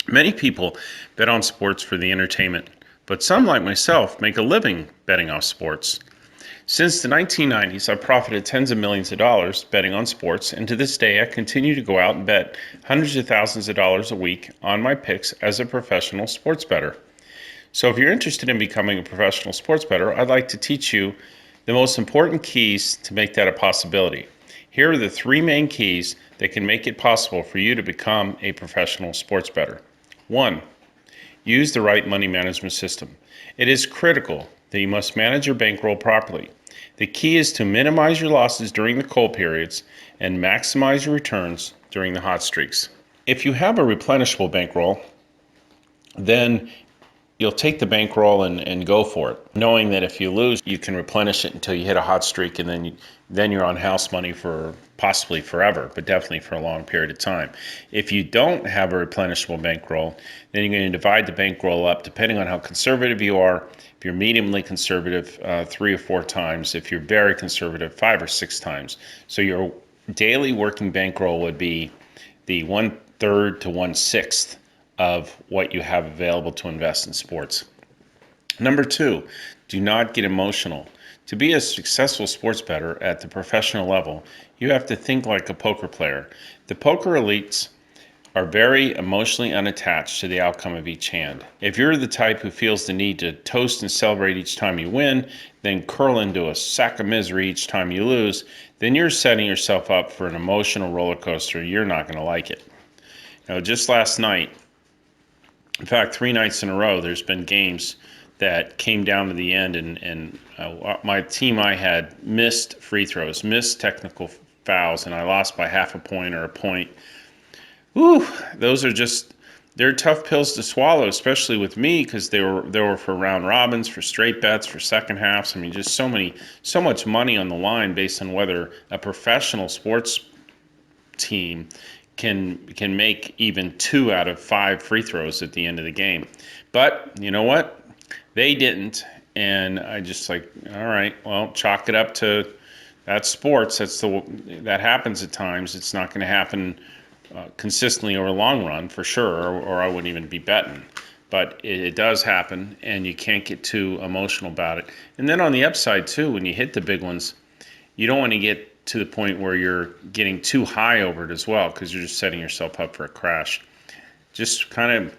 Many people bet on sports for the entertainment, but some, like myself, make a living betting on sports. Since the 1990s, I've profited tens of millions of dollars betting on sports, and to this day, I continue to go out and bet hundreds of thousands of dollars a week on my picks as a professional sports bettor. So if you're interested in becoming a professional sports bettor, I'd like to teach you the most important keys to make that a possibility. Here are the three main keys that can make it possible for you to become a professional sports bettor. 1. Use the right money management system. It is critical that you must manage your bankroll properly. The key is to minimize your losses during the cold periods and maximize your returns during the hot streaks. If you have a replenishable bankroll, then you'll take the bankroll and go for it, knowing that if you lose, you can replenish it until you hit a hot streak, and then you're on house money for possibly forever, but definitely for a long period of time. If you don't have a replenishable bankroll, then you're going to divide the bankroll up depending on how conservative you are. If you're mediumly conservative, 3 or 4 times. If you're very conservative, 5 or 6 times. So your daily working bankroll would be the 1/3 to 1/6 of what you have available to invest in sports. Number 2, do not get emotional. To be a successful sports bettor at the professional level, you have to think like a poker player. The poker elites are very emotionally unattached to the outcome of each hand. If you're the type who feels the need to toast and celebrate each time you win, then curl into a sack of misery each time you lose, then you're setting yourself up for an emotional roller coaster. You're not going to like it. Now, just last night, in fact, 3 nights in a row, there's been games that came down to the end, and my team, I had missed free throws, missed technical fouls, and I lost by half a point or a point. Whew, those are just, they're tough pills to swallow, especially with me, because they were for round robins, for straight bets, for second halves. I mean, just so much money on the line based on whether a professional sports team can make even 2 out of 5 free throws at the end of the game. But you know what? They didn't, and I just like, all right, well, chalk it up to that's sports. That happens at times. It's not going to happen consistently over the long run for sure, or I wouldn't even be betting. But it does happen, and you can't get too emotional about it. And then on the upside too, when you hit the big ones, you don't want to get to the point where you're getting too high over it as well, because you're just setting yourself up for a crash. Just kind of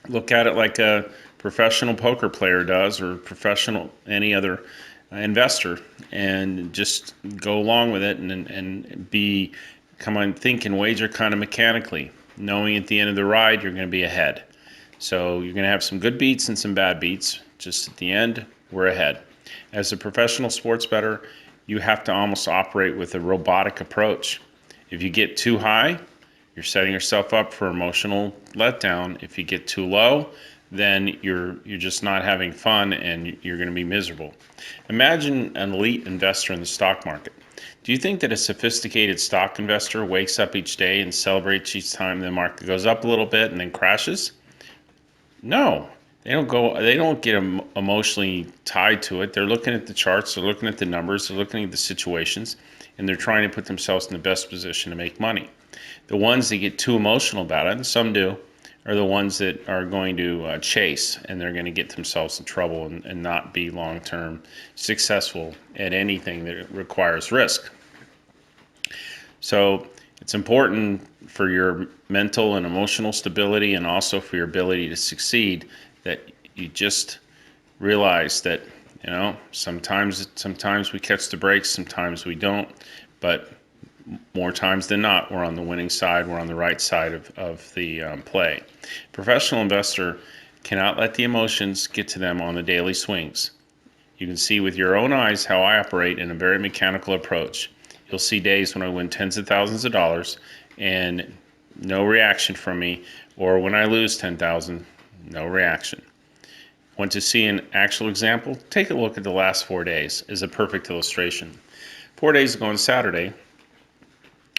look at it like a professional poker player does, or professional any other investor, and just go along with it, and think and wager kind of mechanically, knowing at the end of the ride you're going to be ahead. So you're going to have some good beats and some bad beats. Just at the end, we're ahead. As a professional sports bettor, you have to almost operate with a robotic approach. If you get too high, you're setting yourself up for emotional letdown. If you get too low, then you're just not having fun, and you're going to be miserable. Imagine an elite investor in the stock market. Do you think that a sophisticated stock investor wakes up each day and celebrates each time the market goes up a little bit and then crashes? No. They don't get emotionally tied to it. They're looking at the charts, they're looking at the numbers, they're looking at the situations, and they're trying to put themselves in the best position to make money. The ones that get too emotional about it, and some do, are the ones that are going to chase, and they're going to get themselves in trouble and not be long-term successful at anything that requires risk. So it's important for your mental and emotional stability, and also for your ability to succeed, that you just realize that, sometimes we catch the breaks, sometimes we don't, but more times than not, we're on the winning side, we're on the right side of the play. Professional investor cannot let the emotions get to them on the daily swings. You can see with your own eyes how I operate in a very mechanical approach. You'll see days when I win tens of thousands of dollars and no reaction from me, or when I lose 10,000, no reaction. Want to see an actual example? Take a look at the last 4 days as a perfect illustration. 4 days ago on Saturday,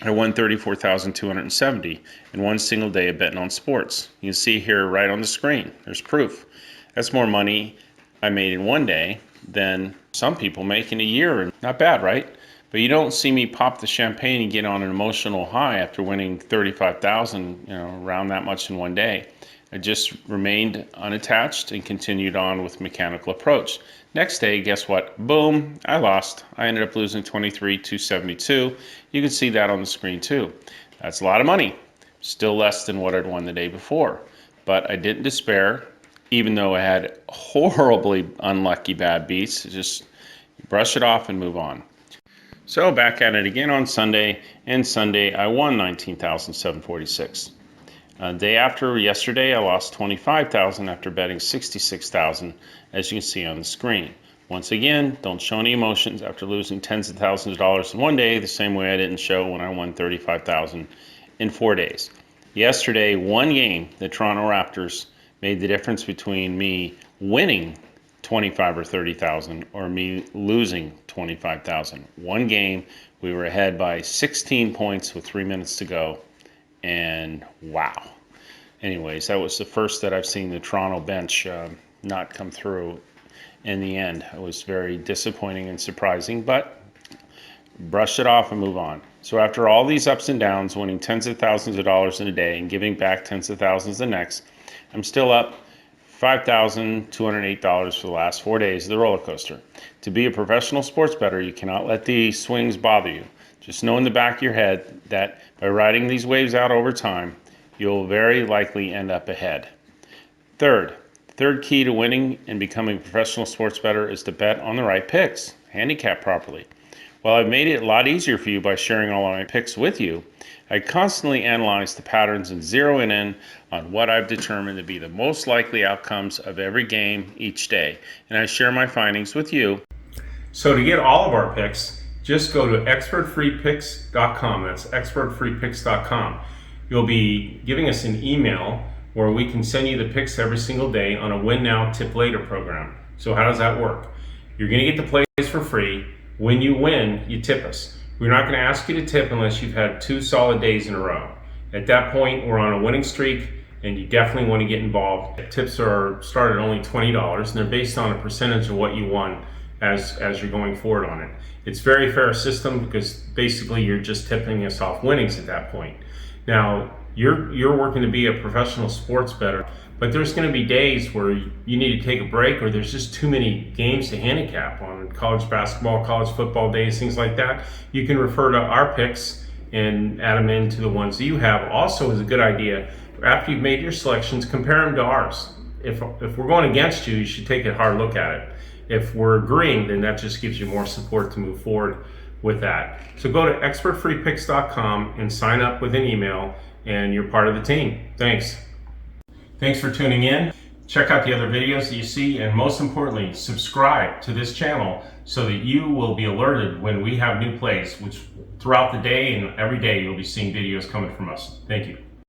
I won $34,270 in one single day of betting on sports. You can see here right on the screen, there's proof. That's more money I made in one day than some people make in a year. Not bad, right? But you don't see me pop the champagne and get on an emotional high after winning 35,000, around that much in one day. I just remained unattached and continued on with mechanical approach. Next day, guess what? Boom, I lost. I ended up losing 23,272. You can see that on the screen too. That's a lot of money. Still less than what I'd won the day before. But I didn't despair, even though I had horribly unlucky bad beats. Just brush it off and move on. So back at it again on Sunday, and Sunday I won 19,746. Day after yesterday, I lost 25,000 after betting 66,000, as you can see on the screen. Once again, don't show any emotions after losing tens of thousands of dollars in one day, the same way I didn't show when I won 35,000 in 4 days. Yesterday, one game, the Toronto Raptors, made the difference between me winning 25 or 30,000 or me losing 25,000. One game, we were ahead by 16 points with 3 minutes to go, and wow. Anyways, that was the first that I've seen the Toronto bench not come through in the end. It was very disappointing and surprising, but brush it off and move on. So after all these ups and downs, winning tens of thousands of dollars in a day and giving back tens of thousands the next, I'm still up $5,208 for the last 4 days of the roller coaster. To be a professional sports bettor, you cannot let the swings bother you. Just know in the back of your head that by riding these waves out over time, you'll very likely end up ahead. Third key to winning and becoming a professional sports bettor is to bet on the right picks, handicap properly. While I've made it a lot easier for you by sharing all of my picks with you, I constantly analyze the patterns and zero in on what I've determined to be the most likely outcomes of every game each day, and I share my findings with you. So to get all of our picks, just go to expertfreepicks.com. That's expertfreepicks.com. You'll be giving us an email where we can send you the picks every single day on a win now, tip later program. So how does that work? You're going to get the plays for free. When you win, you tip us. We're not going to ask you to tip unless you've had 2 solid days in a row. At that point, we're on a winning streak, and you definitely want to get involved. Tips are started at only $20, and they're based on a percentage of what you won as you're going forward on it. It's a very fair system because basically you're just tipping us off winnings at that point. Now, you're working to be a professional sports bettor, but there's going to be days where you need to take a break or there's just too many games to handicap on college basketball, college football days, things like that. You can refer to our picks and add them into the ones that you have. Also is a good idea, after you've made your selections, compare them to ours. If we're going against you, you should take a hard look at it. If we're agreeing, then that just gives you more support to move forward with that. So go to expertfreepicks.com and sign up with an email, and you're part of the team. Thanks for tuning in. Check out the other videos that you see, and most importantly, subscribe to this channel so that you will be alerted when we have new plays, which throughout the day and every day you'll be seeing videos coming from us. Thank you.